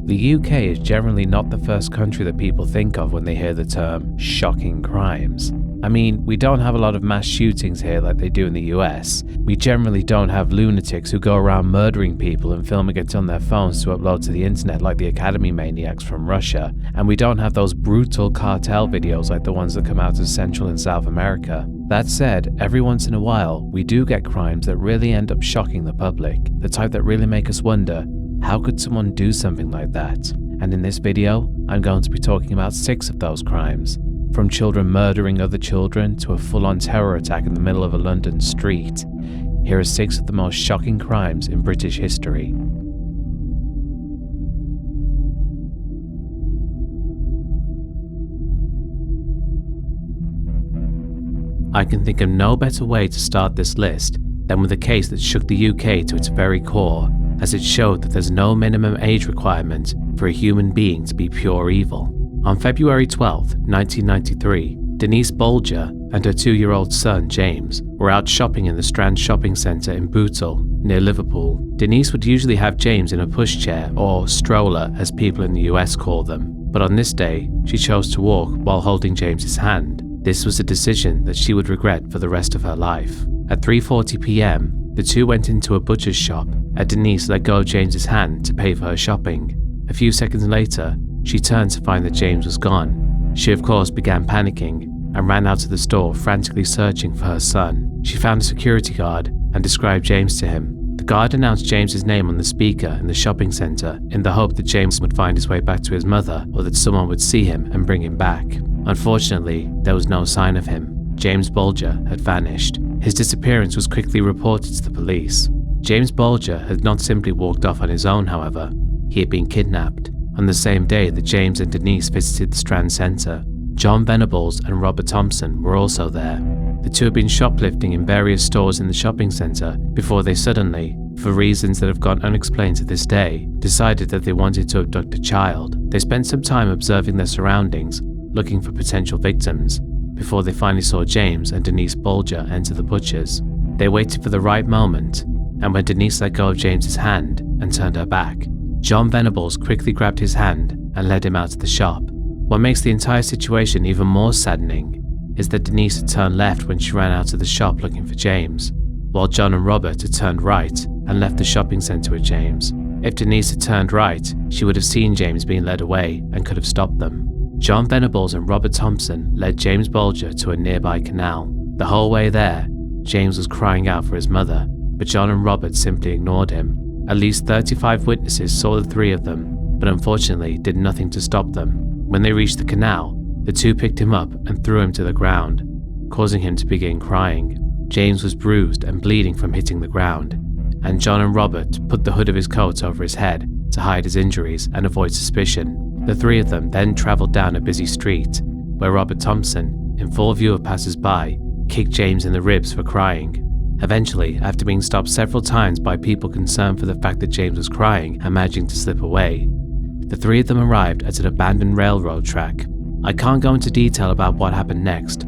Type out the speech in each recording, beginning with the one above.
The UK is generally not the first country that people think of when they hear the term shocking crimes. I mean, we don't have a lot of mass shootings here like they do in the US. We generally don't have lunatics who go around murdering people and filming it on their phones to upload to the internet like the Academy maniacs from Russia. And we don't have those brutal cartel videos like the ones that come out of Central and South America. That said, every once in a while, we do get crimes that really end up shocking the public. The type that really make us wonder, how could someone do something like that? And in this video, I'm going to be talking about 6 of those crimes. From children murdering other children to a full-on terror attack in the middle of a London street. Here are 6 of the most shocking crimes in British history. I can think of no better way to start this list than with a case that shook the UK to its very core, as it showed that there's no minimum age requirement for a human being to be pure evil. On February 12, 1993, Denise Bulger and her 2-year-old son James were out shopping in the Strand shopping centre in Bootle, near Liverpool. Denise would usually have James in a pushchair, or stroller as people in the US call them, but on this day she chose to walk while holding James's hand. This was a decision that she would regret for the rest of her life. At 3:40 p.m, the two went into a butcher's shop, and Denise let go of James's hand to pay for her shopping. A few seconds later, she turned to find that James was gone. She of course began panicking and ran out of the store frantically searching for her son. She found a security guard and described James to him. The guard announced James's name on the speaker in the shopping centre in the hope that James would find his way back to his mother, or that someone would see him and bring him back. Unfortunately, there was no sign of him. James Bulger had vanished. His disappearance was quickly reported to the police. James Bulger had not simply walked off on his own, however. He had been kidnapped. On the same day that James and Denise visited the Strand Centre, John Venables and Robert Thompson were also there. The two had been shoplifting in various stores in the shopping centre before they suddenly, for reasons that have gone unexplained to this day, decided that they wanted to abduct a child. They spent some time observing their surroundings, looking for potential victims, before they finally saw James and Denise Bulger enter the butcher's. They waited for the right moment, and when Denise let go of James's hand and turned her back, John Venables quickly grabbed his hand and led him out of the shop. What makes the entire situation even more saddening is that Denise had turned left when she ran out of the shop looking for James, while John and Robert had turned right and left the shopping centre with James. If Denise had turned right, she would have seen James being led away and could have stopped them. John Venables and Robert Thompson led James Bulger to a nearby canal. The whole way there, James was crying out for his mother, but John and Robert simply ignored him. At least 35 witnesses saw the 3 of them, but unfortunately did nothing to stop them. When they reached the canal, the 2 picked him up and threw him to the ground, causing him to begin crying. James was bruised and bleeding from hitting the ground, and John and Robert put the hood of his coat over his head to hide his injuries and avoid suspicion. The 3 of them then travelled down a busy street, where Robert Thompson, in full view of passers-by, kicked James in the ribs for crying. Eventually, after being stopped several times by people concerned for the fact that James was crying and managing to slip away, the 3 of them arrived at an abandoned railroad track. I can't go into detail about what happened next.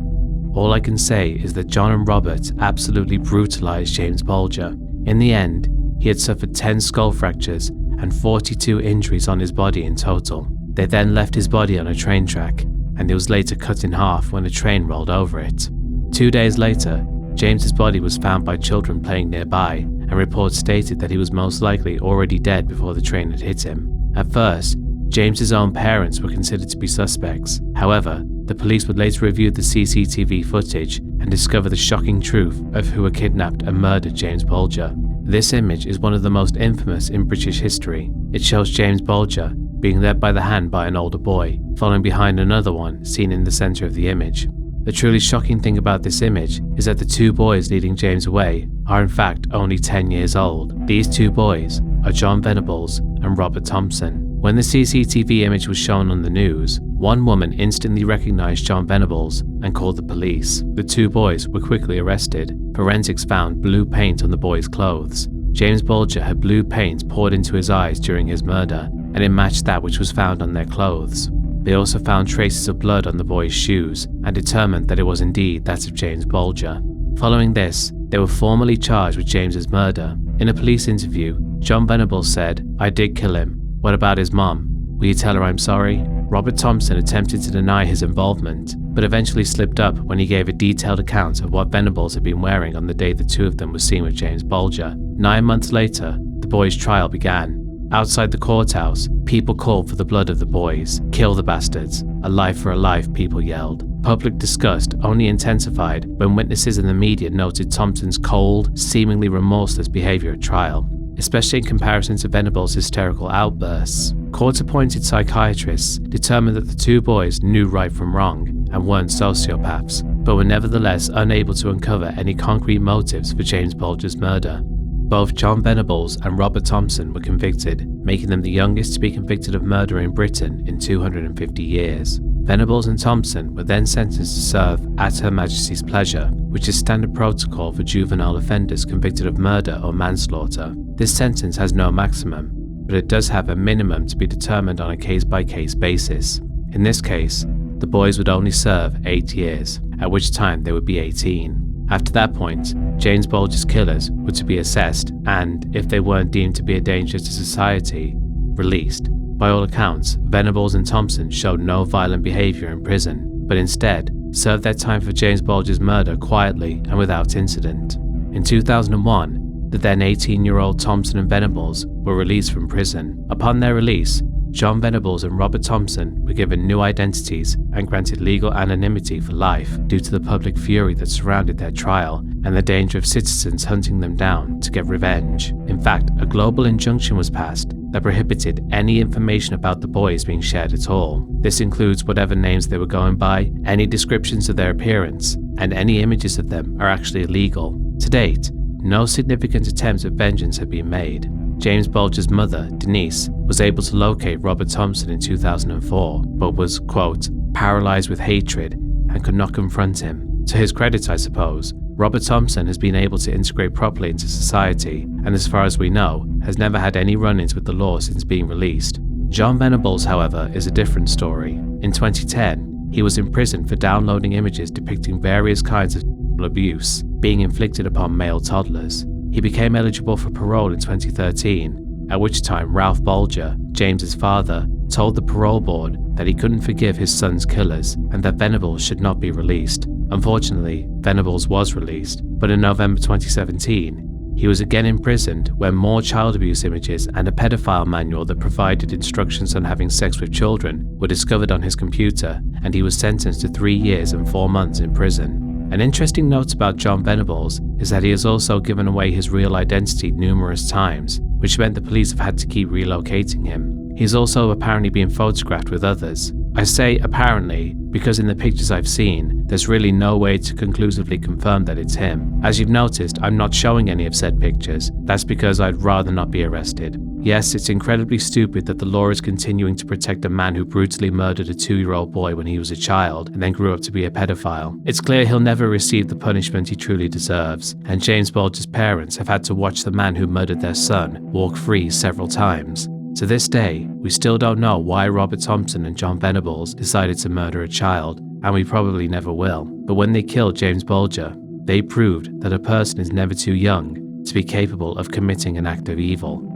All I can say is that John and Robert absolutely brutalized James Bulger. In the end, he had suffered 10 skull fractures and 42 injuries on his body in total. They then left his body on a train track, and it was later cut in half when a train rolled over it. 2 days later, James's body was found by children playing nearby, and reports stated that he was most likely already dead before the train had hit him. At first, James's own parents were considered to be suspects. However, the police would later review the CCTV footage and discover the shocking truth of who had kidnapped and murdered James Bulger. This image is one of the most infamous in British history. It shows James Bulger being led by the hand by an older boy, following behind another one seen in the centre of the image. The truly shocking thing about this image is that the 2 boys leading James away are in fact only 10 years old. These 2 boys are John Venables and Robert Thompson. When the CCTV image was shown on the news, one woman instantly recognized John Venables and called the police. The 2 boys were quickly arrested. Forensics found blue paint on the boys' clothes. James Bulger had blue paint poured into his eyes during his murder, and it matched that which was found on their clothes. They also found traces of blood on the boys' shoes and determined that it was indeed that of James Bulger. Following this, they were formally charged with James's murder. In a police interview, John Venables said, "I did kill him. What about his mom? Will you tell her I'm sorry? Robert Thompson attempted to deny his involvement, but eventually slipped up when he gave a detailed account of what Venables had been wearing on the day the two of them were seen with James Bulger. 9 months later, the boys' trial began. Outside the courthouse, people called for the blood of the boys. Kill the bastards. A life for a life, people yelled. Public disgust only intensified when witnesses and the media noted Thompson's cold, seemingly remorseless behavior at trial, especially in comparison to Venables' hysterical outbursts. Court-appointed psychiatrists determined that the two boys knew right from wrong and weren't sociopaths, but were nevertheless unable to uncover any concrete motives for James Bulger's murder. Both John Venables and Robert Thompson were convicted, making them the youngest to be convicted of murder in Britain in 250 years. Venables and Thompson were then sentenced to serve at Her Majesty's pleasure, which is standard protocol for juvenile offenders convicted of murder or manslaughter. This sentence has no maximum, but it does have a minimum to be determined on a case-by-case basis. In this case, the boys would only serve 8 years, at which time they would be 18. After that point, James Bulger's killers were to be assessed and, if they weren't deemed to be a danger to society, released. By all accounts, Venables and Thompson showed no violent behavior in prison, but instead served their time for James Bulger's murder quietly and without incident. In 2001, the then 18-year-old Thompson and Venables were released from prison. Upon their release, John Venables and Robert Thompson were given new identities and granted legal anonymity for life due to the public fury that surrounded their trial and the danger of citizens hunting them down to get revenge. In fact, a global injunction was passed that prohibited any information about the boys being shared at all. This includes whatever names they were going by, any descriptions of their appearance, and any images of them are actually illegal. To date, no significant attempts at vengeance have been made. James Bulger's mother, Denise, was able to locate Robert Thompson in 2004, but was, quote, paralyzed with hatred and could not confront him. To his credit, I suppose, Robert Thompson has been able to integrate properly into society and, as far as we know, has never had any run-ins with the law since being released. John Venables, however, is a different story. In 2010, he was imprisoned for downloading images depicting various kinds of abuse being inflicted upon male toddlers. He became eligible for parole in 2013, at which time Ralph Bulger, James's father, told the parole board that he couldn't forgive his son's killers and that Venables should not be released. Unfortunately, Venables was released, but in November 2017, he was again imprisoned when more child abuse images and a pedophile manual that provided instructions on having sex with children were discovered on his computer, and he was sentenced to 3 years and 4 months in prison. An interesting note about John Venables is that he has also given away his real identity numerous times, which meant the police have had to keep relocating him. He's also apparently been photographed with others. I say apparently because in the pictures I've seen, there's really no way to conclusively confirm that it's him. As you've noticed, I'm not showing any of said pictures. That's because I'd rather not be arrested. Yes, it's incredibly stupid that the law is continuing to protect a man who brutally murdered a 2-year-old boy when he was a child and then grew up to be a pedophile. It's clear he'll never receive the punishment he truly deserves, and James Bulger's parents have had to watch the man who murdered their son walk free several times. To this day, we still don't know why Robert Thompson and John Venables decided to murder a child, and we probably never will. But when they killed James Bulger, they proved that a person is never too young to be capable of committing an act of evil.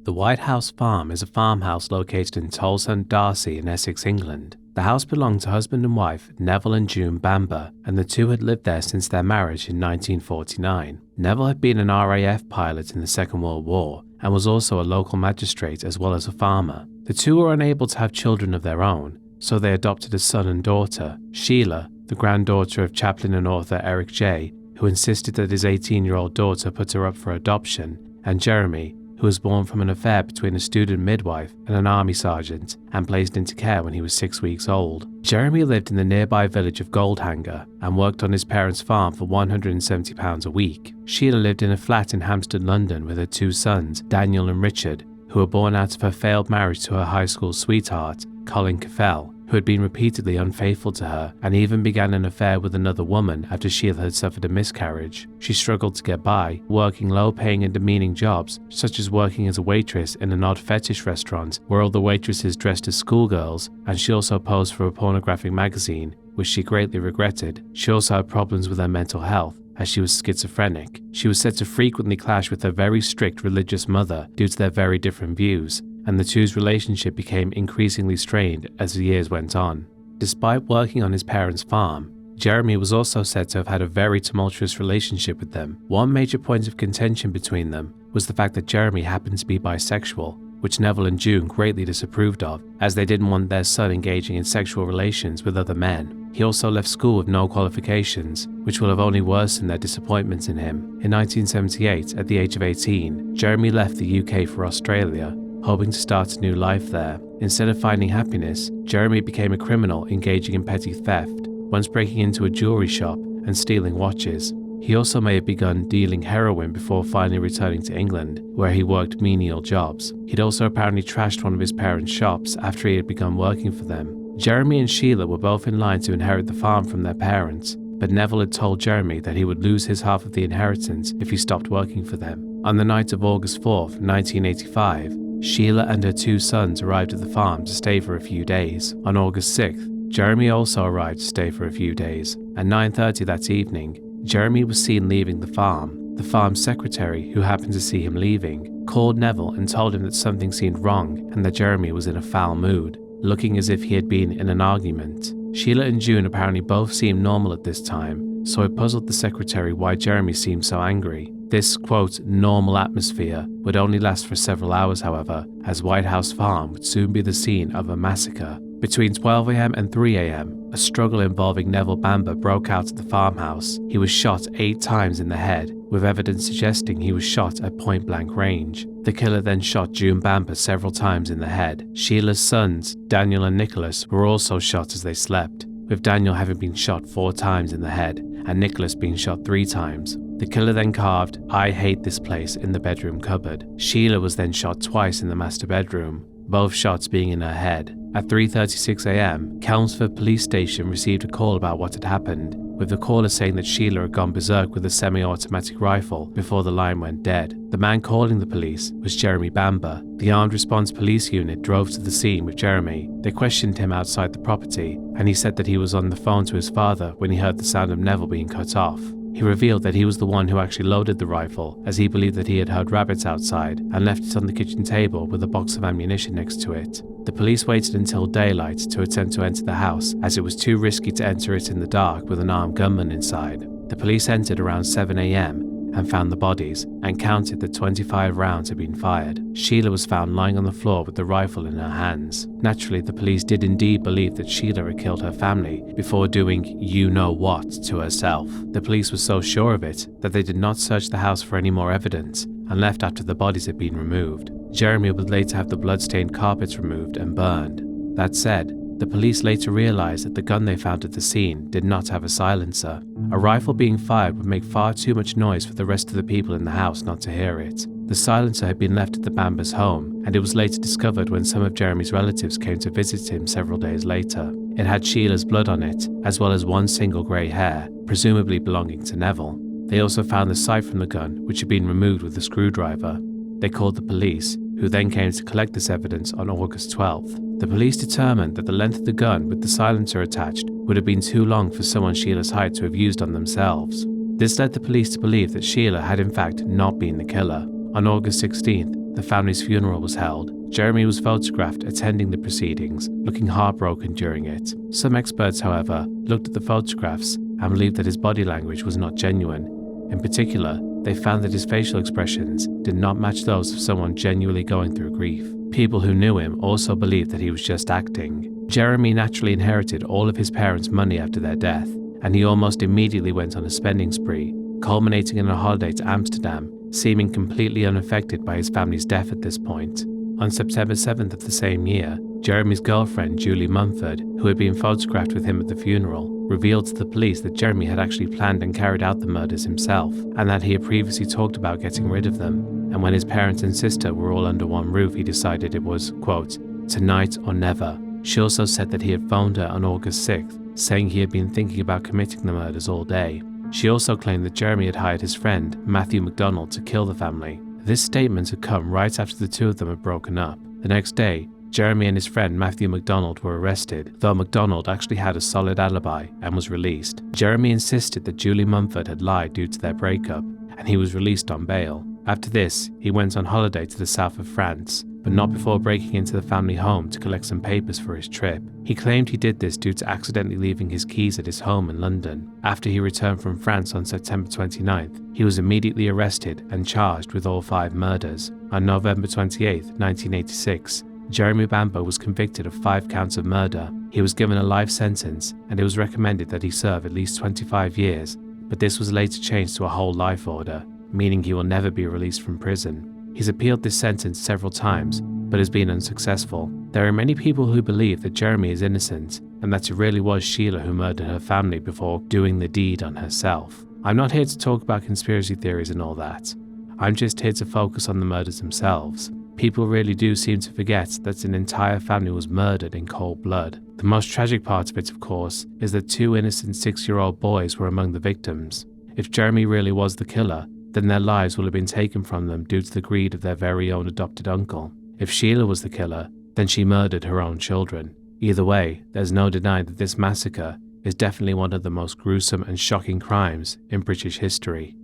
The White House Farm is a farmhouse located in Tolson-Darcy in Essex, England. The house belonged to husband and wife Neville and June Bamber, and the two had lived there since their marriage in 1949. Neville had been an RAF pilot in the Second World War and was also a local magistrate as well as a farmer. The two were unable to have children of their own, so they adopted a son and daughter, Sheila, the granddaughter of chaplain and author Eric J., who insisted that his 18-year-old daughter put her up for adoption, and Jeremy, who was born from an affair between a student midwife and an army sergeant and placed into care when he was 6 weeks old. Jeremy lived in the nearby village of Goldhanger and worked on his parents' farm for £170 a week. Sheila lived in a flat in Hampstead, London with her 2 sons, Daniel and Richard, who were born out of her failed marriage to her high school sweetheart, Colin Caffell, who had been repeatedly unfaithful to her and even began an affair with another woman after Sheila had suffered a miscarriage. She struggled to get by, working low-paying and demeaning jobs, such as working as a waitress in an odd fetish restaurant where all the waitresses dressed as schoolgirls, and she also posed for a pornographic magazine which she greatly regretted. She also had problems with her mental health, as she was schizophrenic. She was said to frequently clash with her very strict religious mother due to their very different views, and the two's relationship became increasingly strained as the years went on. Despite working on his parents' farm, Jeremy was also said to have had a very tumultuous relationship with them. One major point of contention between them was the fact that Jeremy happened to be bisexual, which Neville and June greatly disapproved of, as they didn't want their son engaging in sexual relations with other men. He also left school with no qualifications, which will have only worsened their disappointment in him. In 1978, at the age of 18, Jeremy left the UK for Australia, hoping to start a new life there. Instead of finding happiness, Jeremy became a criminal engaging in petty theft, once breaking into a jewelry shop and stealing watches. He also may have begun dealing heroin before finally returning to England, where he worked menial jobs. He'd also apparently trashed one of his parents' shops after he had begun working for them. Jeremy and Sheila were both in line to inherit the farm from their parents, but Neville had told Jeremy that he would lose his half of the inheritance if he stopped working for them. On the night of August 4th, 1985, Sheila and her two sons arrived at the farm to stay for a few days. On August 6th, Jeremy also arrived to stay for a few days. At 9:30 that evening, Jeremy was seen leaving the farm. The farm secretary, who happened to see him leaving, called Neville and told him that something seemed wrong and that Jeremy was in a foul mood, looking as if he had been in an argument. Sheila and June apparently both seemed normal at this time, so it puzzled the secretary why Jeremy seemed so angry. This, quote, normal atmosphere would only last for several hours, however, as White House Farm would soon be the scene of a massacre. Between 12 a.m. and 3 a.m., a struggle involving Neville Bamber broke out at the farmhouse. He was shot 8 times in the head, with evidence suggesting he was shot at point-blank range. The killer then shot June Bamber several times in the head. Sheila's sons, Daniel and Nicholas, were also shot as they slept, with Daniel having been shot 4 times in the head, and Nicholas being shot 3 times. The killer then carved, "I hate this place" in the bedroom cupboard. Sheila was then shot twice in the master bedroom, both shots being in her head. At 3:36 a.m, Chelmsford Police Station received a call about what had happened, with the caller saying that Sheila had gone berserk with a semi-automatic rifle before the line went dead. The man calling the police was Jeremy Bamber. The Armed Response Police Unit drove to the scene with Jeremy. They questioned him outside the property, and he said that he was on the phone to his father when he heard the sound of Neville being cut off. He revealed that he was the one who actually loaded the rifle, as he believed that he had heard rabbits outside and left it on the kitchen table with a box of ammunition next to it. The police waited until daylight to attempt to enter the house, as it was too risky to enter it in the dark with an armed gunman inside. The police entered around 7 a.m. and found the bodies, and counted that 25 rounds had been fired. Sheila was found lying on the floor with the rifle in her hands. Naturally, the police did indeed believe that Sheila had killed her family before doing you-know-what to herself. The police were so sure of it that they did not search the house for any more evidence and left after the bodies had been removed. Jeremy would later have the blood-stained carpets removed and burned. That said, the police later realized that the gun they found at the scene did not have a silencer. A rifle being fired would make far too much noise for the rest of the people in the house not to hear it. The silencer had been left at the Bambers' home, and it was later discovered when some of Jeremy's relatives came to visit him several days later. It had Sheila's blood on it, as well as one single grey hair, presumably belonging to Neville. They also found the sight from the gun, which had been removed with a screwdriver. They called the police, who then came to collect this evidence on August 12th. The police determined that the length of the gun with the silencer attached would have been too long for someone Sheila's height to have used on themselves. This led the police to believe that Sheila had in fact not been the killer. On August 16th, the family's funeral was held. Jeremy was photographed attending the proceedings, looking heartbroken during it. Some experts, however, looked at the photographs and believed that his body language was not genuine. In particular, they found that his facial expressions did not match those of someone genuinely going through grief. People who knew him also believed that he was just acting. Jeremy naturally inherited all of his parents' money after their death, and he almost immediately went on a spending spree, culminating in a holiday to Amsterdam, seeming completely unaffected by his family's death at this point. On September 7th of the same year, Jeremy's girlfriend, Julie Mumford, who had been photographed with him at the funeral, revealed to the police that Jeremy had actually planned and carried out the murders himself, and that he had previously talked about getting rid of them. And when his parents and sister were all under one roof, he decided it was, quote, tonight or never. She also said that he had phoned her on August 6th, saying he had been thinking about committing the murders all day. She also claimed that Jeremy had hired his friend, Matthew MacDonald, to kill the family. This statement had come right after the two of them had broken up. The next day, Jeremy and his friend Matthew MacDonald were arrested, though MacDonald actually had a solid alibi and was released. Jeremy insisted that Julie Mumford had lied due to their breakup, and he was released on bail. After this, he went on holiday to the south of France, but not before breaking into the family home to collect some papers for his trip. He claimed he did this due to accidentally leaving his keys at his home in London. After he returned from France on September 29th, he was immediately arrested and charged with all 5 murders. On November 28, 1986, Jeremy Bambo was convicted of 5 counts of murder. He was given a life sentence, and it was recommended that he serve at least 25 years, but this was later changed to a whole life order, meaning he will never be released from prison. He's appealed this sentence several times, but has been unsuccessful. There are many people who believe that Jeremy is innocent, and that it really was Sheila who murdered her family before doing the deed on herself. I'm not here to talk about conspiracy theories and all that. I'm just here to focus on the murders themselves. People really do seem to forget that an entire family was murdered in cold blood. The most tragic part of it, of course, is that 2 innocent 6-year-old boys were among the victims. If Jeremy really was the killer, then their lives will have been taken from them due to the greed of their very own adopted uncle. If Sheila was the killer, then she murdered her own children. Either way, there's no denying that this massacre is definitely one of the most gruesome and shocking crimes in British history.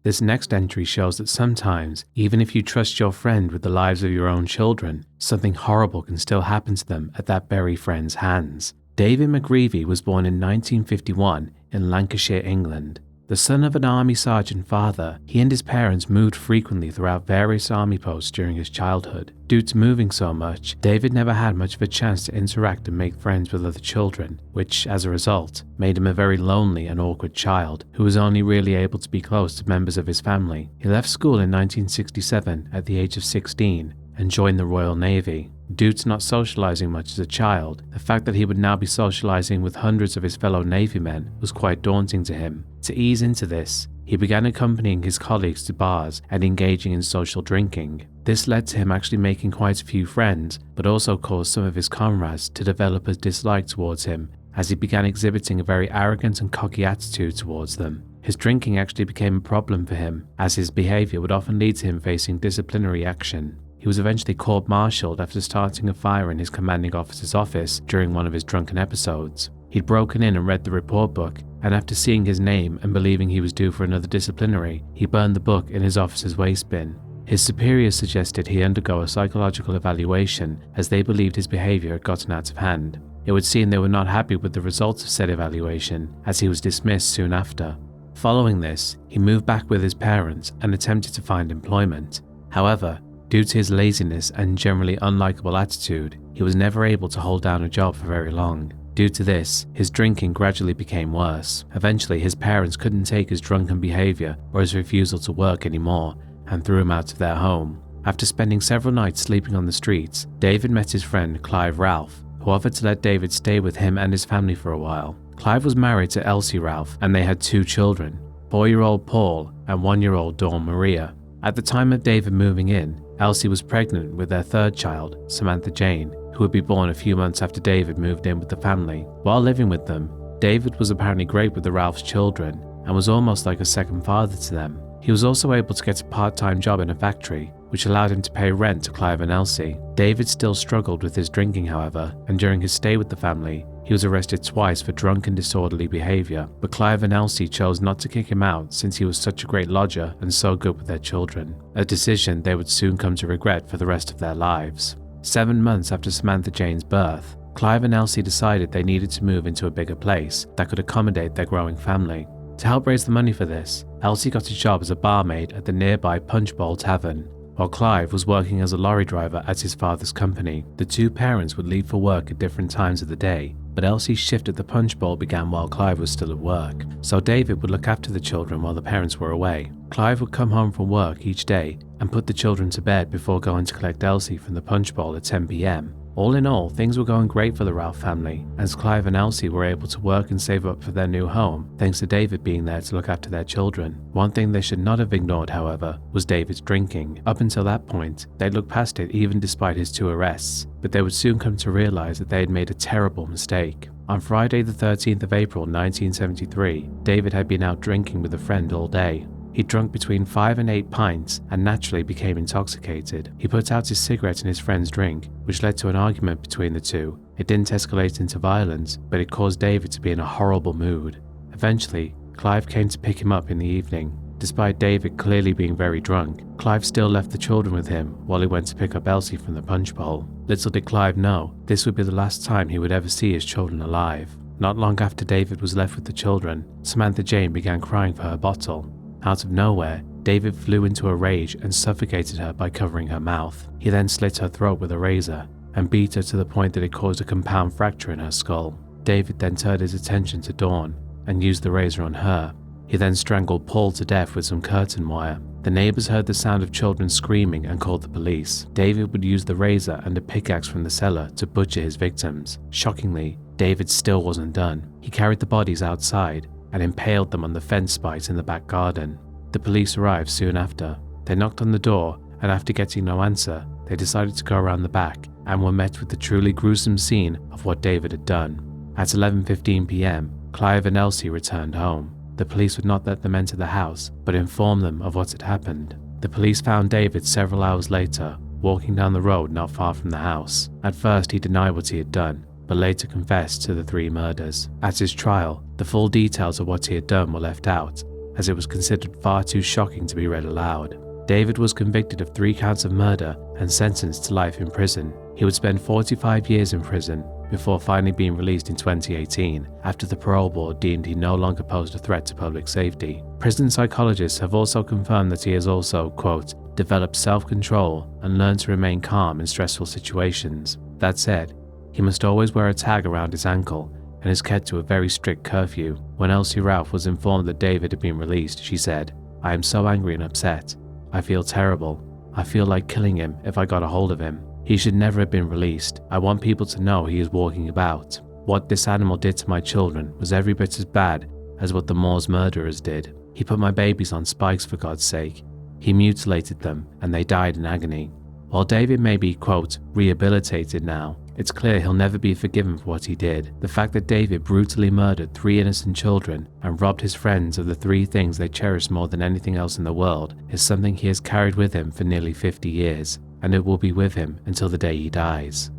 This next entry shows that sometimes, even if you trust your friend with the lives of your own children, something horrible can still happen to them at that very friend's hands. David McGreevy was born in 1951 in Lancashire, England. The son of an army sergeant father, he and his parents moved frequently throughout various army posts during his childhood. Due to moving so much, David never had much of a chance to interact and make friends with other children, which, as a result, made him a very lonely and awkward child who was only really able to be close to members of his family. He left school in 1967 at the age of 16 and joined the Royal Navy. Due to not socializing much as a child, the fact that he would now be socializing with hundreds of his fellow Navy men was quite daunting to him. To ease into this, he began accompanying his colleagues to bars and engaging in social drinking. This led to him actually making quite a few friends, but also caused some of his comrades to develop a dislike towards him, as he began exhibiting a very arrogant and cocky attitude towards them. His drinking actually became a problem for him, as his behavior would often lead to him facing disciplinary action. He was eventually court-martialed after starting a fire in his commanding officer's office during one of his drunken episodes. He'd broken in and read the report book, and after seeing his name and believing he was due for another disciplinary, he burned the book in his officer's waste bin. His superiors suggested he undergo a psychological evaluation, as they believed his behavior had gotten out of hand. It would seem they were not happy with the results of said evaluation, as he was dismissed soon after. Following this, he moved back with his parents and attempted to find employment. However, due to his laziness and generally unlikable attitude, he was never able to hold down a job for very long. Due to this, his drinking gradually became worse. Eventually, his parents couldn't take his drunken behavior or his refusal to work anymore and threw him out of their home. After spending several nights sleeping on the streets, David met his friend Clive Ralph, who offered to let David stay with him and his family for a while. Clive was married to Elsie Ralph, and they had 2 children, 4-year-old Paul and 1-year-old Dawn Maria. At the time of David moving in, Elsie was pregnant with their 3rd child, Samantha Jane, who would be born a few months after David moved in with the family. While living with them, David was apparently great with the Ralphs' children and was almost like a second father to them. He was also able to get a part-time job in a factory, which allowed him to pay rent to Clive and Elsie. David still struggled with his drinking, however, and during his stay with the family, he was arrested twice for drunk and disorderly behavior, but Clive and Elsie chose not to kick him out since he was such a great lodger and so good with their children, a decision they would soon come to regret for the rest of their lives. 7 months after Samantha Jane's birth, Clive and Elsie decided they needed to move into a bigger place that could accommodate their growing family. To help raise the money for this, Elsie got a job as a barmaid at the nearby Punch Bowl Tavern, while Clive was working as a lorry driver at his father's company. The 2 parents would leave for work at different times of the day, but Elsie's shift at the Punch Bowl began while Clive was still at work, so David would look after the children while the parents were away. Clive would come home from work each day and put the children to bed before going to collect Elsie from the Punch Bowl at 10 p.m. All in all, things were going great for the Ralph family, as Clive and Elsie were able to work and save up for their new home, thanks to David being there to look after their children. One thing they should not have ignored, however, was David's drinking. Up until that point, they'd looked past it even despite his 2 arrests, but they would soon come to realize that they had made a terrible mistake. On Friday the 13th of April 1973, David had been out drinking with a friend all day. He drank between 5 and 8 pints and naturally became intoxicated. He put out his cigarette in his friend's drink, which led to an argument between the two. It didn't escalate into violence, but it caused David to be in a horrible mood. Eventually, Clive came to pick him up in the evening. Despite David clearly being very drunk, Clive still left the children with him while he went to pick up Elsie from the punch bowl. Little did Clive know, this would be the last time he would ever see his children alive. Not long after David was left with the children, Samantha Jane began crying for her bottle. Out of nowhere, David flew into a rage and suffocated her by covering her mouth. He then slit her throat with a razor and beat her to the point that it caused a compound fracture in her skull. David then turned his attention to Dawn and used the razor on her. He then strangled Paul to death with some curtain wire. The neighbors heard the sound of children screaming and called the police. David would use the razor and a pickaxe from the cellar to butcher his victims. Shockingly, David still wasn't done. He carried the bodies outside and impaled them on the fence spikes in the back garden. The police arrived soon after. They knocked on the door, and after getting no answer, they decided to go around the back and were met with the truly gruesome scene of what David had done. At 11:15 p.m, Clive and Elsie returned home. The police would not let them enter the house, but informed them of what had happened. The police found David several hours later, walking down the road not far from the house. At first he denied what he had done, but later confessed to the 3 murders. At his trial, the full details of what he had done were left out, as it was considered far too shocking to be read aloud. David was convicted of 3 counts of murder and sentenced to life in prison. He would spend 45 years in prison before finally being released in 2018 after the parole board deemed he no longer posed a threat to public safety. Prison psychologists have also confirmed that he has also, quote, developed self-control and learned to remain calm in stressful situations. That said, he must always wear a tag around his ankle and is kept to a very strict curfew. When Elsie Ralph was informed that David had been released, she said, "I am so angry and upset. I feel terrible. I feel like killing him if I got a hold of him. He should never have been released. I want people to know he is walking about. What this animal did to my children was every bit as bad as what the Moors murderers did. He put my babies on spikes for God's sake. He mutilated them and they died in agony." While David may be, quote, rehabilitated now, it's clear he'll never be forgiven for what he did. The fact that David brutally murdered 3 innocent children and robbed his friends of the 3 things they cherished more than anything else in the world is something he has carried with him for nearly 50 years, and it will be with him until the day he dies.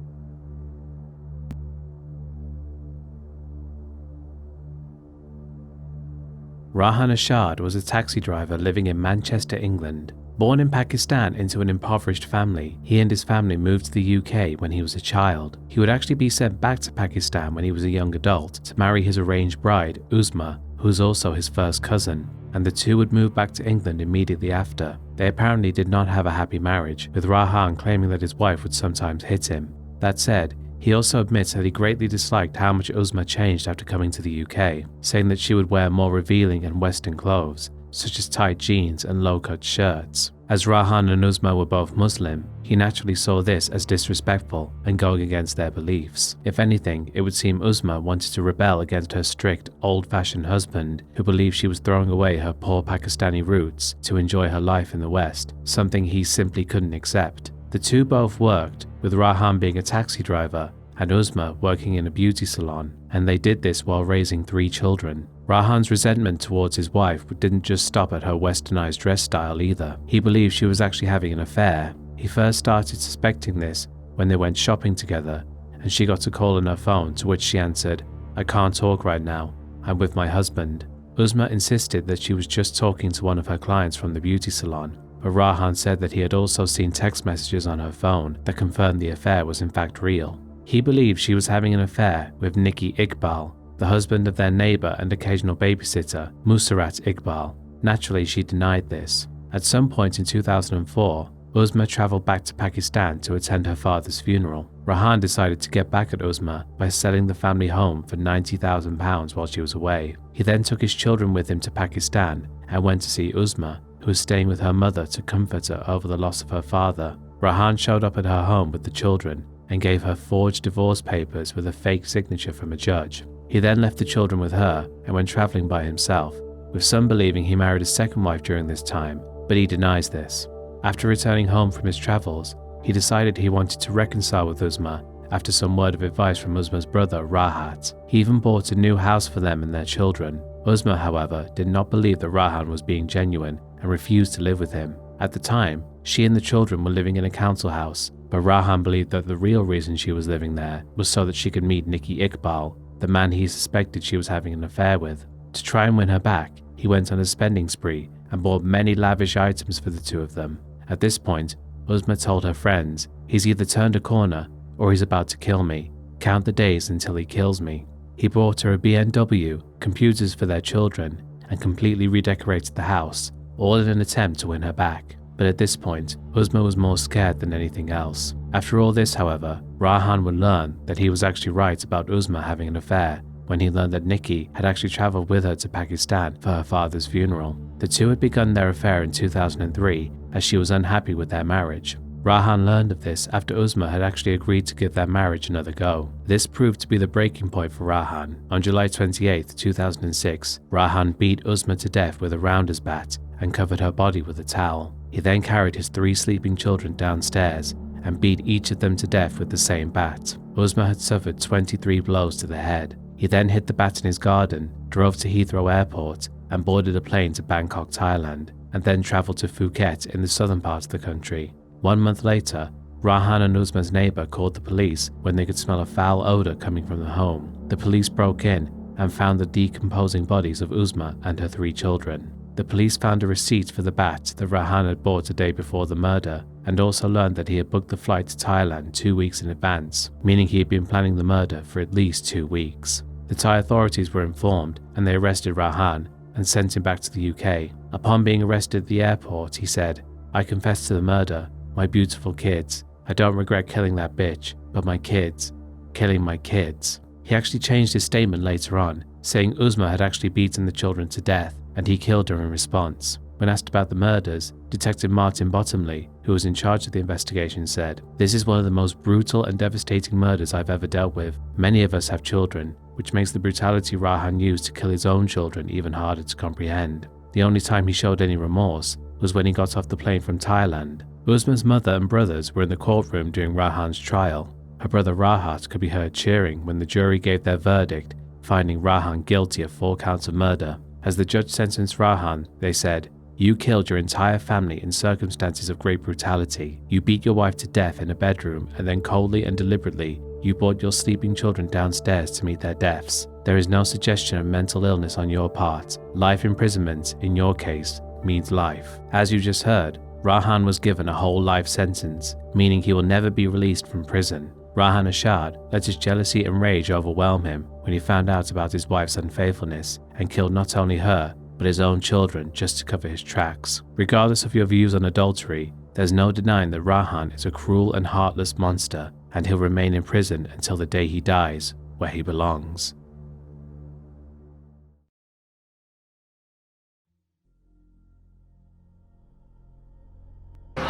Rahan Ashad was a taxi driver living in Manchester, England. Born in Pakistan into an impoverished family, he and his family moved to the UK when he was a child. He would actually be sent back to Pakistan when he was a young adult to marry his arranged bride, Uzma, who was also his first cousin, and the two would move back to England immediately after. They apparently did not have a happy marriage, with Rahan claiming that his wife would sometimes hit him. That said, he also admits that he greatly disliked how much Uzma changed after coming to the UK, saying that she would wear more revealing and Western clothes, such as tight jeans and low-cut shirts. As Rahan and Uzma were both Muslim, he naturally saw this as disrespectful and going against their beliefs. If anything, it would seem Uzma wanted to rebel against her strict, old-fashioned husband, who believed she was throwing away her poor Pakistani roots to enjoy her life in the West, something he simply couldn't accept. The two both worked, with Rahan being a taxi driver and Uzma working in a beauty salon, and they did this while raising 3 children. Rahan's resentment towards his wife didn't just stop at her westernized dress style either. He believed she was actually having an affair. He first started suspecting this when they went shopping together, and she got a call on her phone to which she answered, "I can't talk right now, I'm with my husband." Uzma insisted that she was just talking to one of her clients from the beauty salon, but Rahan said that he had also seen text messages on her phone that confirmed the affair was in fact real. He believed she was having an affair with Nikki Iqbal, the husband of their neighbor and occasional babysitter, Musarat Iqbal. Naturally, she denied this. At some point in 2004, Uzma traveled back to Pakistan to attend her father's funeral. Rahan decided to get back at Uzma by selling the family home for £90,000 while she was away. He then took his children with him to Pakistan and went to see Uzma, who was staying with her mother to comfort her over the loss of her father. Rahan showed up at her home with the children and gave her forged divorce papers with a fake signature from a judge. He then left the children with her and went traveling by himself, with some believing he married a second wife during this time, but he denies this. After returning home from his travels, he decided he wanted to reconcile with Uzma after some word of advice from Uzma's brother Rahat. He even bought a new house for them and their children. Uzma, however, did not believe that Rahan was being genuine and refused to live with him. At the time, she and the children were living in a council house, but Rahan believed that the real reason she was living there was so that she could meet Nikki Iqbal, the man he suspected she was having an affair with. To try and win her back, he went on a spending spree and bought many lavish items for the two of them. At this point, Uzma told her friends, "He's either turned a corner or he's about to kill me. Count the days until he kills me." He bought her a BMW, computers for their children, and completely redecorated the house, all in an attempt to win her back. But at this point, Uzma was more scared than anything else. After all this, however, Rahan would learn that he was actually right about Uzma having an affair when he learned that Nikki had actually travelled with her to Pakistan for her father's funeral. The two had begun their affair in 2003 as she was unhappy with their marriage. Rahan learned of this after Uzma had actually agreed to give their marriage another go. This proved to be the breaking point for Rahan. On July 28, 2006, Rahan beat Uzma to death with a rounder's bat and covered her body with a towel. He then carried his 3 sleeping children downstairs and beat each of them to death with the same bat. Uzma had suffered 23 blows to the head. He then hid the bat in his garden, drove to Heathrow Airport and boarded a plane to Bangkok, Thailand, and then travelled to Phuket in the southern part of the country. 1 month later, Rahan and Uzma's neighbour called the police when they could smell a foul odour coming from the home. The police broke in and found the decomposing bodies of Uzma and her 3 children. The police found a receipt for the bat that Rahan had bought a day before the murder, and also learned that he had booked the flight to Thailand 2 weeks in advance, meaning he had been planning the murder for at least 2 weeks. The Thai authorities were informed and they arrested Rahan and sent him back to the UK. Upon being arrested at the airport, he said, "I confess to the murder. My beautiful kids. I don't regret killing that bitch, but my kids. Killing my kids." He actually changed his statement later on, saying Uzma had actually beaten the children to death and he killed her in response. When asked about the murders, Detective Martin Bottomley, who was in charge of the investigation, said, "This is one of the most brutal and devastating murders I've ever dealt with. Many of us have children, which makes the brutality Rahan used to kill his own children even harder to comprehend. The only time he showed any remorse was when he got off the plane from Thailand." Uzma's mother and brothers were in the courtroom during Rahan's trial. Her brother Rahat could be heard cheering when the jury gave their verdict, finding Rahan guilty of 4 counts of murder. As the judge sentenced Rahan, they said, "You killed your entire family in circumstances of great brutality. You beat your wife to death in a bedroom and then coldly and deliberately, you brought your sleeping children downstairs to meet their deaths. There is no suggestion of mental illness on your part. Life imprisonment, in your case, means life." As you just heard, Rahan was given a whole life sentence, meaning he will never be released from prison. Rahan Ashad let his jealousy and rage overwhelm him when he found out about his wife's unfaithfulness and killed not only her, but his own children just to cover his tracks. Regardless of your views on adultery, there's no denying that Rahan is a cruel and heartless monster, and he'll remain in prison until the day he dies, where he belongs.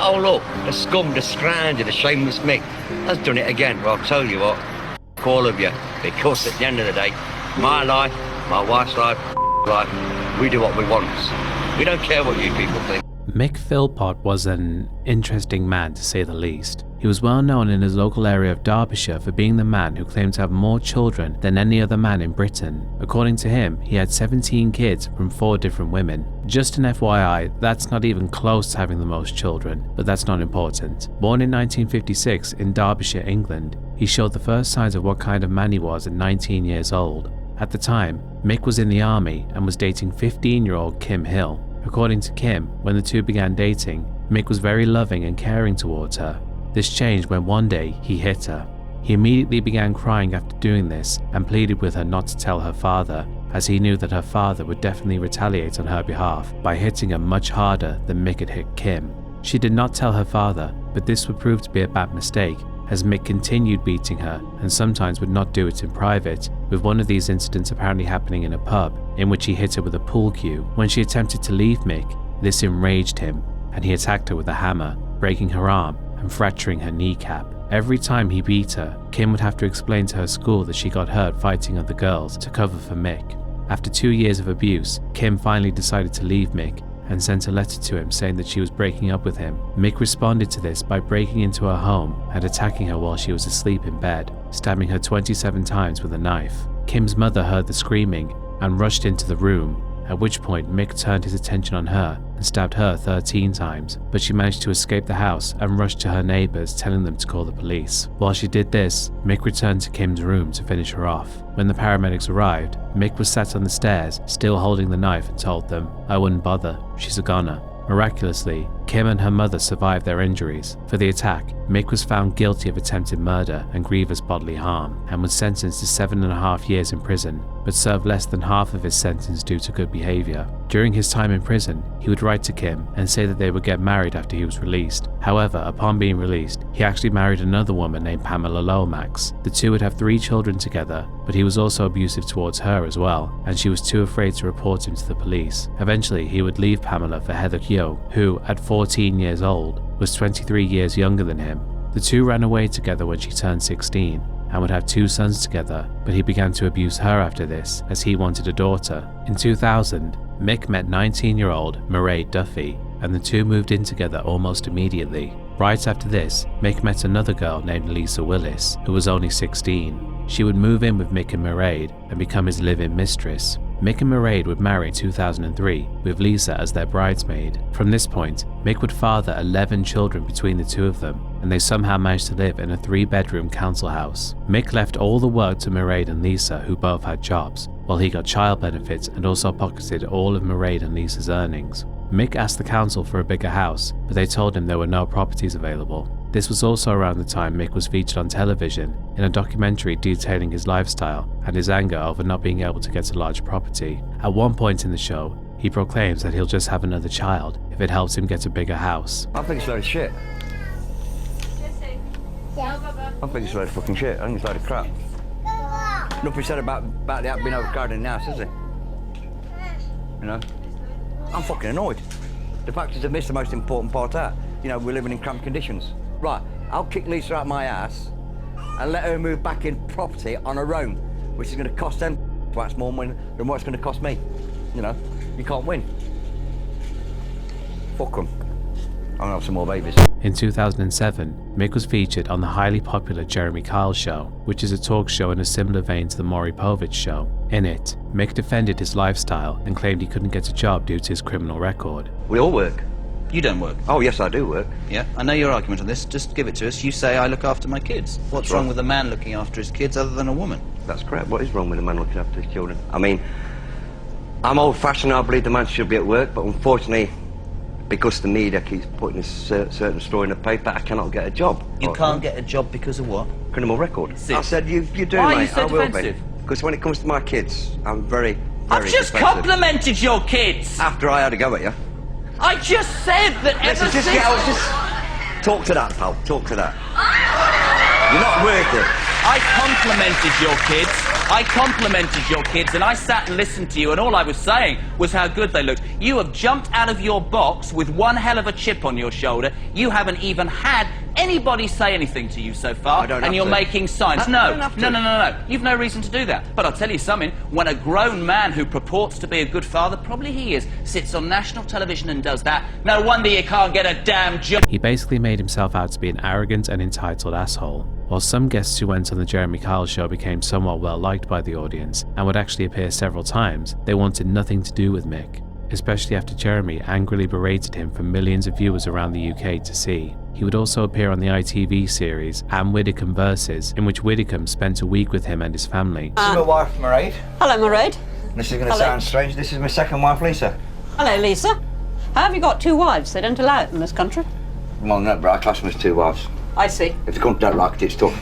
Oh look, the scum, the scrounger, the Shameless Mick has done it again. Well, I'll tell you what, all of you, because at the end of the day, my life, my wife's life, we do what we want. We don't care what you people think. Mick Philpott was an interesting man, to say the least. He was well known in his local area of Derbyshire for being the man who claimed to have more children than any other man in Britain. According to him, he had 17 kids from 4 different women. Just an FYI, that's not even close to having the most children, but that's not important. Born in 1956 in Derbyshire, England, he showed the first signs of what kind of man he was at 19 years old. At the time, Mick was in the army and was dating 15-year-old Kim Hill. According to Kim, when the two began dating, Mick was very loving and caring towards her. This changed when one day he hit her. He immediately began crying after doing this and pleaded with her not to tell her father, as he knew that her father would definitely retaliate on her behalf by hitting her much harder than Mick had hit Kim. She did not tell her father, but this would prove to be a bad mistake, as Mick continued beating her and sometimes would not do it in private, with one of these incidents apparently happening in a pub, in which he hit her with a pool cue. When she attempted to leave Mick, this enraged him, and he attacked her with a hammer, breaking her arm and fracturing her kneecap. Every time he beat her, Kim would have to explain to her school that she got hurt fighting other girls to cover for Mick. After 2 years of abuse, Kim finally decided to leave Mick and sent a letter to him saying that she was breaking up with him. Mick responded to this by breaking into her home and attacking her while she was asleep in bed, stabbing her 27 times with a knife. Kim's mother heard the screaming and rushed into the room, at which point Mick turned his attention on her and stabbed her 13 times, but she managed to escape the house and rushed to her neighbors, telling them to call the police. While she did this, Mick returned to Kim's room to finish her off. When the paramedics arrived, Mick was sat on the stairs, still holding the knife, and told them, "I wouldn't bother, she's a goner." Miraculously, Kim and her mother survived their injuries. For the attack, Mick was found guilty of attempted murder and grievous bodily harm, and was sentenced to 7.5 years in prison, but served less than half of his sentence due to good behaviour. During his time in prison, he would write to Kim and say that they would get married after he was released. However, upon being released, he actually married another woman named Pamela Lomax. The two would have 3 children together, but he was also abusive towards her as well, and she was too afraid to report him to the police. Eventually, he would leave Pamela for Heather Keogh, who, at 14 years old, was 23 years younger than him. The two ran away together when she turned 16 and would have 2 sons together, but he began to abuse her after this, as he wanted a daughter. In 2000, Mick met 19-year-old Mairead Duffy, and the two moved in together almost immediately. Right after this, Mick met another girl named Lisa Willis, who was only 16. She would move in with Mick and Mairead and become his live-in mistress. Mick and Mairead would marry in 2003, with Lisa as their bridesmaid. From this point, Mick would father 11 children between the two of them, and they somehow managed to live in a 3-bedroom council house. Mick left all the work to Mairead and Lisa, who both had jobs, while he got child benefits and also pocketed all of Mairead and Lisa's earnings. Mick asked the council for a bigger house, but they told him there were no properties available. This was also around the time Mick was featured on television in a documentary detailing his lifestyle and his anger over not being able to get a large property. At one point in the show, he proclaims that he'll just have another child if it helps him get a bigger house. I think it's a load of shit. I think it's a load of fucking shit. I think it's a load of crap. Nothing said about the app being overcrowded in the house, is it? You know? I'm fucking annoyed. The fact is they've missed the most important part out. You know, we're living in cramped conditions. Right, I'll kick Lisa out my ass and let her move back in property on her own, which is going to cost them perhaps more money than what it's going to cost me. You know, you can't win. Fuck them. I'm going to have some more babies. In 2007, Mick was featured on the highly popular Jeremy Kyle Show, which is a talk show in a similar vein to the Maury Povich Show. In it, Mick defended his lifestyle and claimed he couldn't get a job due to his criminal record. We all work. You don't work. Oh, yes, I do work. Yeah, I know your argument on this. Just give it to us. You say I look after my kids. What's wrong with a man looking after his kids other than a woman? That's correct. What is wrong with a man looking after his children? I mean, I'm old-fashioned. I believe the man should be at work, but unfortunately, because the media keeps putting this certain story in the paper, I cannot get a job. You can't get a job because of what? Criminal record. Sid. I said, you do, Why mate. are you so I will defensive? be. Because when it comes to my kids, I'm very, very I've just defensive. complimented your kids! After I had a go at you. I just said that ever Just since... talk to that, pal. Talk to that. You're not worth it. I complimented your kids. I complimented your kids, and I sat and listened to you, and all I was saying was how good they looked. You have jumped out of your box with one hell of a chip on your shoulder. You haven't even had anybody say anything to you so far, and you're making signs. No. You've no reason to do that. But I'll tell you something. When a grown man who purports to be a good father, probably he is, sits on national television and does that, no wonder you can't get a damn job. He basically made himself out to be an arrogant and entitled asshole. While some guests who went on the Jeremy Kyle Show became somewhat well liked by the audience and would actually appear several times, they wanted nothing to do with Mick, especially after Jeremy angrily berated him for millions of viewers around the UK to see. He would also appear on the ITV series Anne Widdecombe Versus, in which Widdecombe spent a week with him and his family. This is my wife, Mairead. Hello, Mairead. This is going to sound strange. This is my second wife, Lisa. Hello, Lisa. How have you got 2 wives? They don't allow it in this country. Well, no, but I class them as 2 wives. I see. If the country don't like it, it's tough.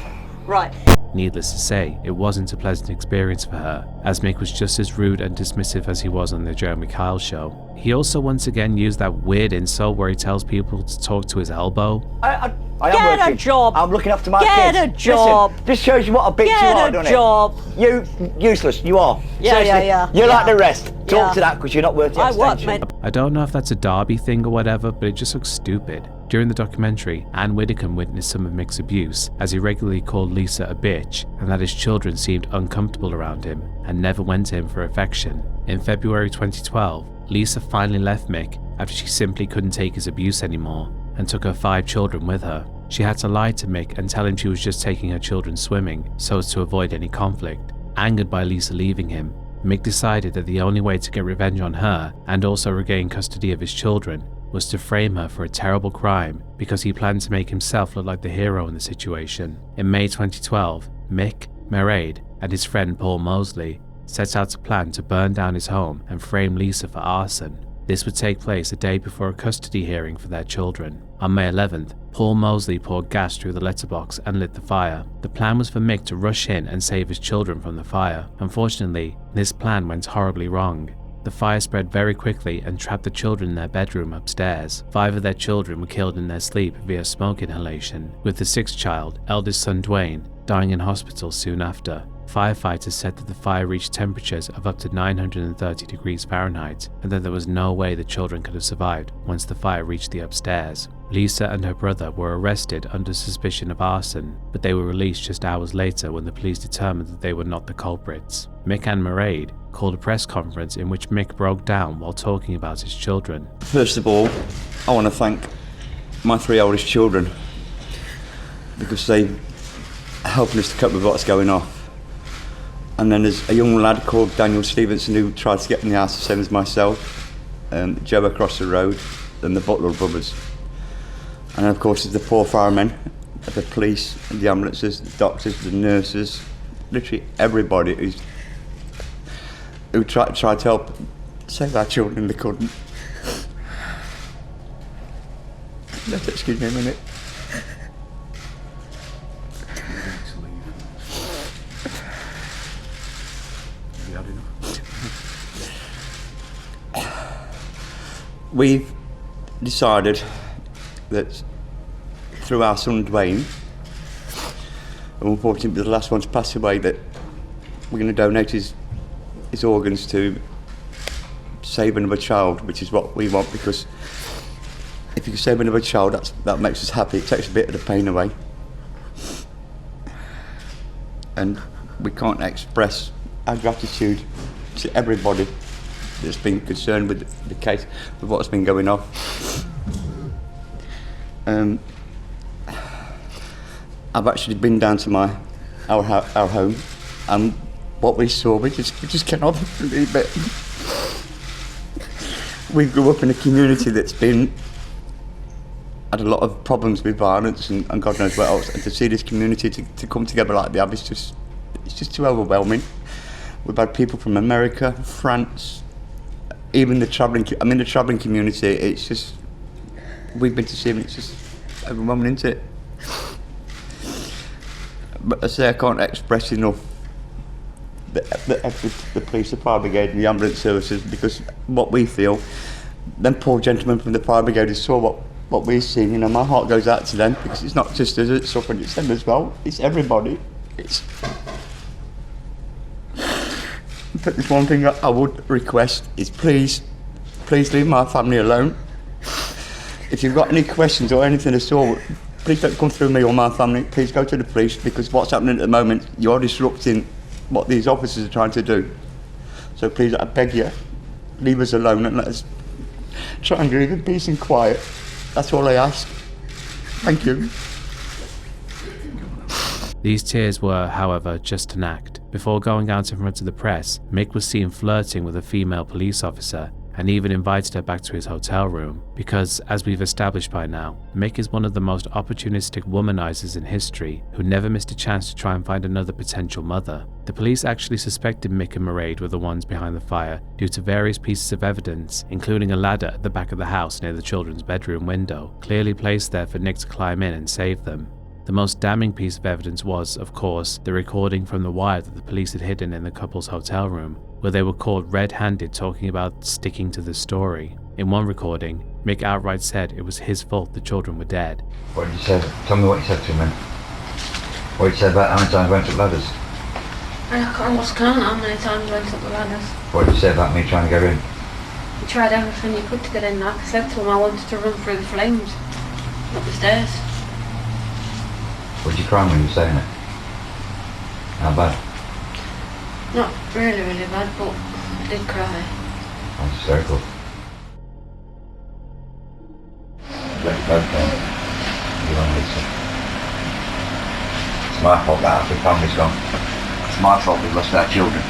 Right. Needless to say, it wasn't a pleasant experience for her, as Mick was just as rude and dismissive as he was on the Jeremy Kyle Show. He also once again used that weird insult where he tells people to talk to his elbow. I am Get working. a job. I'm looking after my Get kids. a job. Listen, this shows you what a bitch you are, doesn't it? Get a job. You useless. You are. Yeah, Seriously, yeah. You're Yeah. like the rest. Talk Yeah. to that because you're not worth the I work, extension. mate. I don't know if that's a Derby thing or whatever, but it just looks stupid. During the documentary, Anne Widdecombe witnessed some of Mick's abuse, as he regularly called Lisa a bitch, and that his children seemed uncomfortable around him and never went to him for affection. In February 2012, Lisa finally left Mick after she simply couldn't take his abuse anymore and took her 5 children with her. She had to lie to Mick and tell him she was just taking her children swimming so as to avoid any conflict. Angered by Lisa leaving him, Mick decided that the only way to get revenge on her and also regain custody of his children was to frame her for a terrible crime because he planned to make himself look like the hero in the situation. In May 2012, Mick, Mairead, and his friend Paul Mosley set out to plan to burn down his home and frame Lisa for arson. This would take place a day before a custody hearing for their children. On May 11th, Paul Mosley poured gas through the letterbox and lit the fire. The plan was for Mick to rush in and save his children from the fire. Unfortunately, this plan went horribly wrong. The fire spread very quickly and trapped the children in their bedroom upstairs. 5 of their children were killed in their sleep via smoke inhalation, with the 6th child, eldest son Dwayne, dying in hospital soon after. Firefighters said that the fire reached temperatures of up to 930 degrees Fahrenheit and that there was no way the children could have survived once the fire reached the upstairs. Lisa and her brother were arrested under suspicion of arson, but they were released just hours later when the police determined that they were not the culprits. Mick and Mairead called a press conference in which Mick broke down while talking about his children. First of all, I want to thank my 3 oldest children because they are helping us to cope with what's going on. And then there's a young lad called Daniel Stevenson who tried to get in the house the same as myself, Joe across the road, and the Butler brothers. And of course there's the poor firemen, the police, the ambulances, the doctors, the nurses, literally everybody who tried to help save our children. They couldn't. Let's excuse me a minute. We've decided that through our son Dwayne, and unfortunately the last one to pass away, that we're going to donate his organs to save another child, which is what we want, because if you can save another child, that makes us happy. It takes a bit of the pain away. And we can't express our gratitude to everybody that's been concerned with the case, with what's been going on. I've actually been down to our home, and what we saw, we just cannot believe it. We grew up in a community that's had a lot of problems with violence and God knows what else, and to see this community to come together like they have, it's just too overwhelming. We've had people from America, France, even the travelling community. It's just, we've been to see them, it's just overwhelming, isn't it? But I say I can't express enough the police, the fire brigade and the ambulance services, because what we feel, them poor gentlemen from the fire brigade saw what we've seen. You know, my heart goes out to them, because it's not just us that's suffering, it's them as well, it's everybody. But there's one thing I would request is please leave my family alone. If you've got any questions or anything at all, please don't come through me or my family. Please go to the police, because what's happening at the moment, you're disrupting what these officers are trying to do. So please, I beg you, leave us alone and let us try and live in peace and quiet. That's all I ask. Thank you. These tears were, however, just an act. Before going out in front of the press, Mick was seen flirting with a female police officer and even invited her back to his hotel room because, as we've established by now, Mick is one of the most opportunistic womanizers in history who never missed a chance to try and find another potential mother. The police actually suspected Mick and Mairead were the ones behind the fire due to various pieces of evidence, including a ladder at the back of the house near the children's bedroom window, clearly placed there for Nick to climb in and save them. The most damning piece of evidence was, of course, the recording from the wire that the police had hidden in the couple's hotel room, where they were caught red-handed talking about sticking to the story. In one recording, Mick outright said it was his fault the children were dead. What did you say? Tell me what you said to him then. What did you say about how many times I went up ladders? I almost can't how many times I went up the ladders. What did you say about me trying to get in? You tried everything you could to get in. Like I said to him, I wanted to run through the flames up the stairs. Would you cry when you were saying it? How bad? Not really, really bad, but I did cry. That's hysterical. Both them. You and Lisa. It's my fault that half the family's gone. It's my fault we lost our children.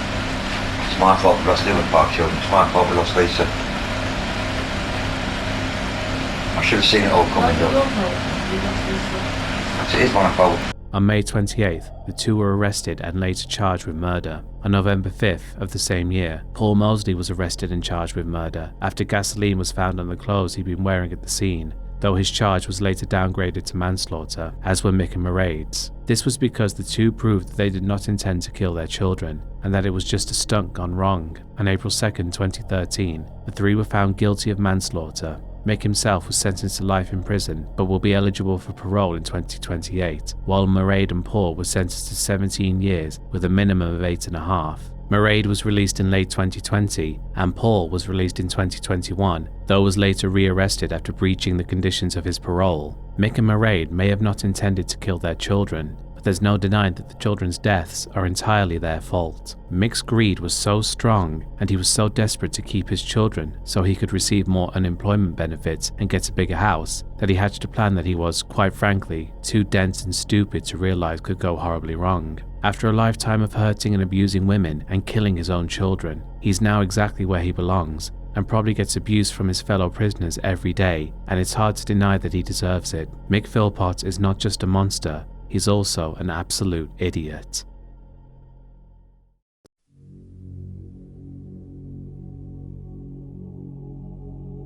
It's my fault we lost the other 5 children. It's my fault we lost Lisa. I should have seen it all coming up. It is my fault. On May 28th, the two were arrested and later charged with murder. On November 5th of the same year, Paul Mosley was arrested and charged with murder after gasoline was found on the clothes he'd been wearing at the scene, though his charge was later downgraded to manslaughter, as were Mick and Mairead's. This was because the two proved that they did not intend to kill their children, and that it was just a stunt gone wrong. On April 2nd, 2013, the three were found guilty of manslaughter. Mick himself was sentenced to life in prison, but will be eligible for parole in 2028, while Mairead and Paul were sentenced to 17 years with a minimum of 8.5. Mairead was released in late 2020, and Paul was released in 2021, though was later re-arrested after breaching the conditions of his parole. Mick and Mairead may have not intended to kill their children, but there's no denying that the children's deaths are entirely their fault. Mick's greed was so strong, and he was so desperate to keep his children so he could receive more unemployment benefits and get a bigger house, that he hatched a plan that he was, quite frankly, too dense and stupid to realize could go horribly wrong. After a lifetime of hurting and abusing women and killing his own children, he's now exactly where he belongs, and probably gets abuse from his fellow prisoners every day, and it's hard to deny that he deserves it. Mick Philpott is not just a monster, he's also an absolute idiot.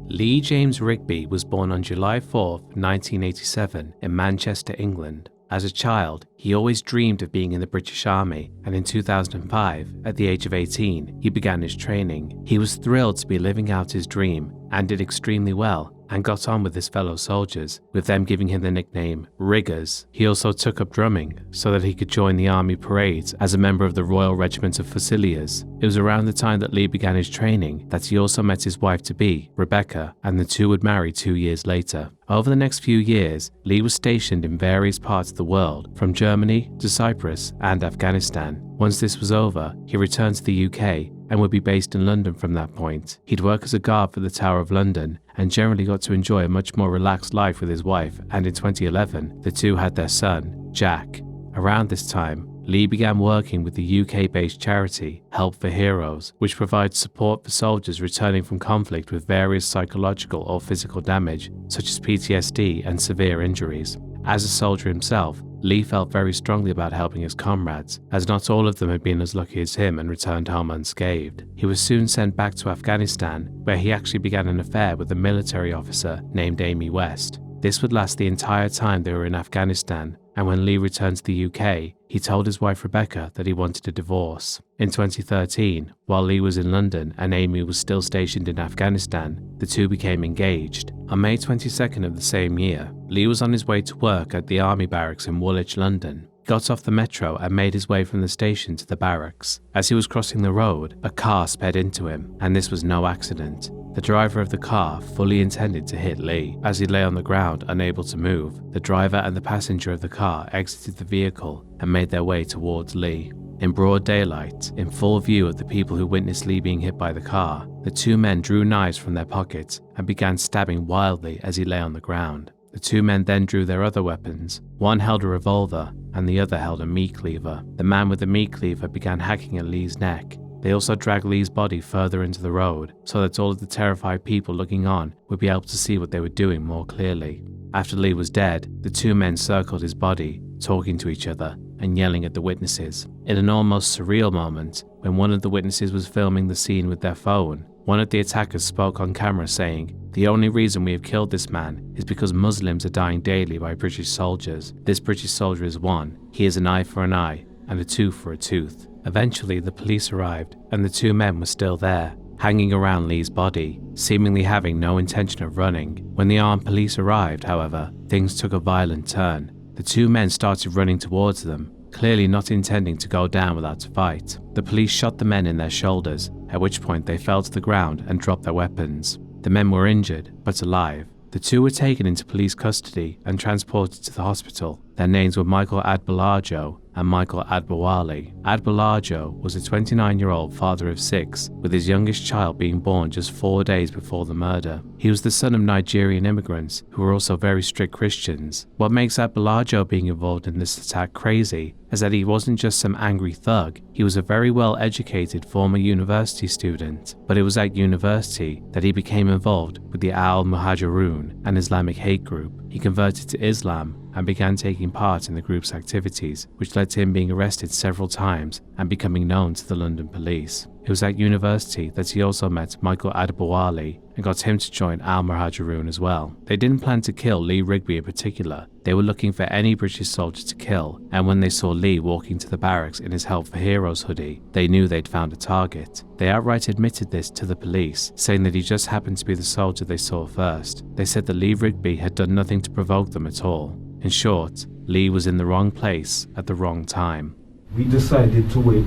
Lee James Rigby was born on July 4, 1987 in Manchester, England. As a child, he always dreamed of being in the British Army, and in 2005, at the age of 18, he began his training. He was thrilled to be living out his dream and did extremely well, and got on with his fellow soldiers, with them giving him the nickname Riggers. He also took up drumming so that he could join the army parades as a member of the Royal Regiment of Fusiliers. It was around the time that Lee began his training that he also met his wife-to-be, Rebecca, and the two would marry 2 years later. Over the next few years, Lee was stationed in various parts of the world, from Germany to Cyprus and Afghanistan. Once this was over, he returned to the UK and would be based in London from that point. He'd work as a guard for the Tower of London and generally got to enjoy a much more relaxed life with his wife, and in 2011, the two had their son, Jack. Around this time, Lee began working with the UK-based charity Help for Heroes, which provides support for soldiers returning from conflict with various psychological or physical damage, such as PTSD and severe injuries. As a soldier himself, Lee felt very strongly about helping his comrades, as not all of them had been as lucky as him and returned home unscathed. He was soon sent back to Afghanistan, where he actually began an affair with a military officer named Amy West. This would last the entire time they were in Afghanistan, and when Lee returned to the UK, he told his wife Rebecca that he wanted a divorce. In 2013, while Lee was in London and Amy was still stationed in Afghanistan, the two became engaged. On May 22nd of the same year, Lee was on his way to work at the army barracks in Woolwich, London. He got off the metro and made his way from the station to the barracks. As he was crossing the road, a car sped into him, and this was no accident. The driver of the car fully intended to hit Lee. As he lay on the ground, unable to move, the driver and the passenger of the car exited the vehicle and made their way towards Lee. In broad daylight, in full view of the people who witnessed Lee being hit by the car, the two men drew knives from their pockets and began stabbing wildly as he lay on the ground. The two men then drew their other weapons. One held a revolver and the other held a meat cleaver. The man with the meat cleaver began hacking at Lee's neck. They also dragged Lee's body further into the road so that all of the terrified people looking on would be able to see what they were doing more clearly. After Lee was dead, the two men circled his body, talking to each other and yelling at the witnesses. In an almost surreal moment, when one of the witnesses was filming the scene with their phone, one of the attackers spoke on camera saying, "The only reason we have killed this man is because Muslims are dying daily by British soldiers. This British soldier is one. He is an eye for an eye and a tooth for a tooth." Eventually, the police arrived, and the two men were still there, hanging around Lee's body, seemingly having no intention of running. When the armed police arrived, however, things took a violent turn. The two men started running towards them, clearly not intending to go down without a fight. The police shot the men in their shoulders, at which point they fell to the ground and dropped their weapons. The men were injured, but alive. The two were taken into police custody and transported to the hospital. Their names were Michael Adbalajo and Michael Adbawali. Adbalajo was a 29-year-old father of 6, with his youngest child being born just 4 days before the murder. He was the son of Nigerian immigrants who were also very strict Christians. What makes Adbalajo being involved in this attack crazy is that he wasn't just some angry thug, he was a very well-educated former university student. But it was at university that he became involved with the Al-Muhajirun, an Islamic hate group. He converted to Islam and began taking part in the group's activities, which led to him being arrested several times and becoming known to the London police. It was at university that he also met Michael Adbawali and got him to join Al-Muhajirun as well. They didn't plan to kill Lee Rigby in particular. They were looking for any British soldier to kill, and when they saw Lee walking to the barracks in his Help for Heroes hoodie, they knew they'd found a target. They outright admitted this to the police, saying that he just happened to be the soldier they saw first. They said that Lee Rigby had done nothing to provoke them at all. In short, Lee was in the wrong place at the wrong time. We decided to wait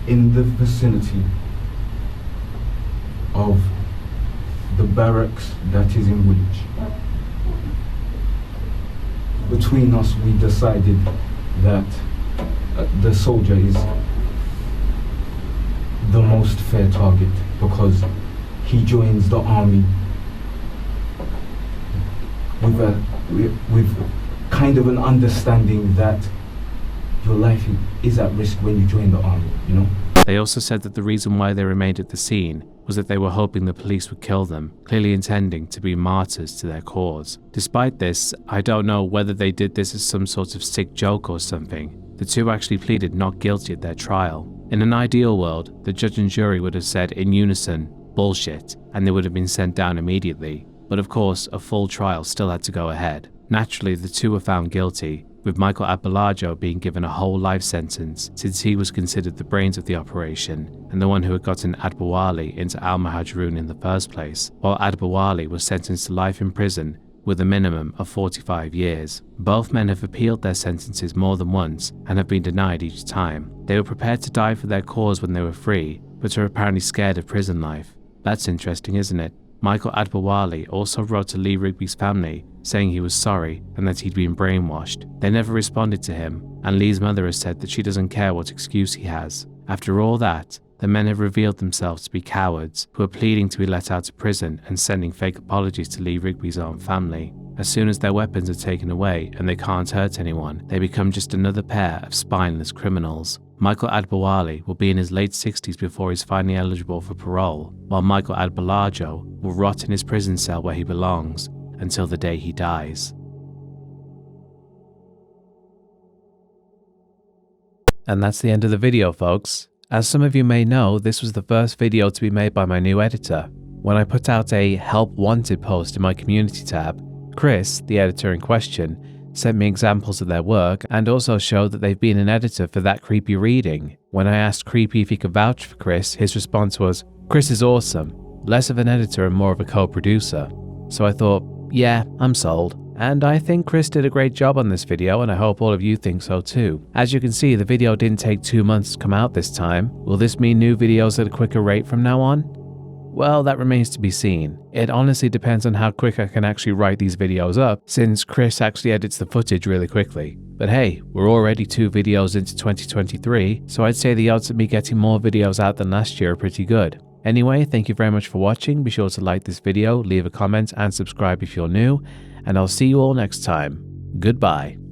in the vicinity of the barracks that is in Woolwich. Between us, we decided that the soldier is the most fair target because he joins the army with kind of an understanding that your life is at risk when you join the army, you know? They also said that the reason why they remained at the scene was that they were hoping the police would kill them, clearly intending to be martyrs to their cause. Despite this, I don't know whether they did this as some sort of sick joke or something. The two actually pleaded not guilty at their trial. In an ideal world, the judge and jury would have said in unison, "bullshit," and they would have been sent down immediately. But of course, a full trial still had to go ahead. Naturally, the two were found guilty, with Michael Adbalajo being given a whole life sentence since he was considered the brains of the operation and the one who had gotten Adbawali into Al-Muhajirun in the first place, while Adbawali was sentenced to life in prison with a minimum of 45 years. Both men have appealed their sentences more than once and have been denied each time. They were prepared to die for their cause when they were free, but are apparently scared of prison life. That's interesting, isn't it? Michael Adbawali also wrote to Lee Rigby's family saying he was sorry and that he'd been brainwashed. They never responded to him, and Lee's mother has said that she doesn't care what excuse he has. After all that, the men have revealed themselves to be cowards who are pleading to be let out of prison and sending fake apologies to Lee Rigby's own family. As soon as their weapons are taken away and they can't hurt anyone, they become just another pair of spineless criminals. Michael Adbawali will be in his late 60s before he's finally eligible for parole, while Michael Adbalajo will rot in his prison cell where he belongs until the day he dies. And that's the end of the video, folks. As some of you may know, this was the first video to be made by my new editor. When I put out a Help Wanted post in my community tab, Chris, the editor in question, sent me examples of their work and also showed that they've been an editor for That Creepy Reading. When I asked Creepy if he could vouch for Chris, his response was, "Chris is awesome, less of an editor and more of a co-producer." So I thought, yeah, I'm sold. And I think Chris did a great job on this video, and I hope all of you think so too. As you can see, the video didn't take 2 months to come out this time. Will this mean new videos at a quicker rate from now on? Well, that remains to be seen. It honestly depends on how quick I can actually write these videos up, since Chris actually edits the footage really quickly. But hey, we're already 2 videos into 2023, so I'd say the odds of me getting more videos out than last year are pretty good. Anyway, thank you very much for watching. Be sure to like this video, leave a comment and subscribe if you're new, and I'll see you all next time. Goodbye.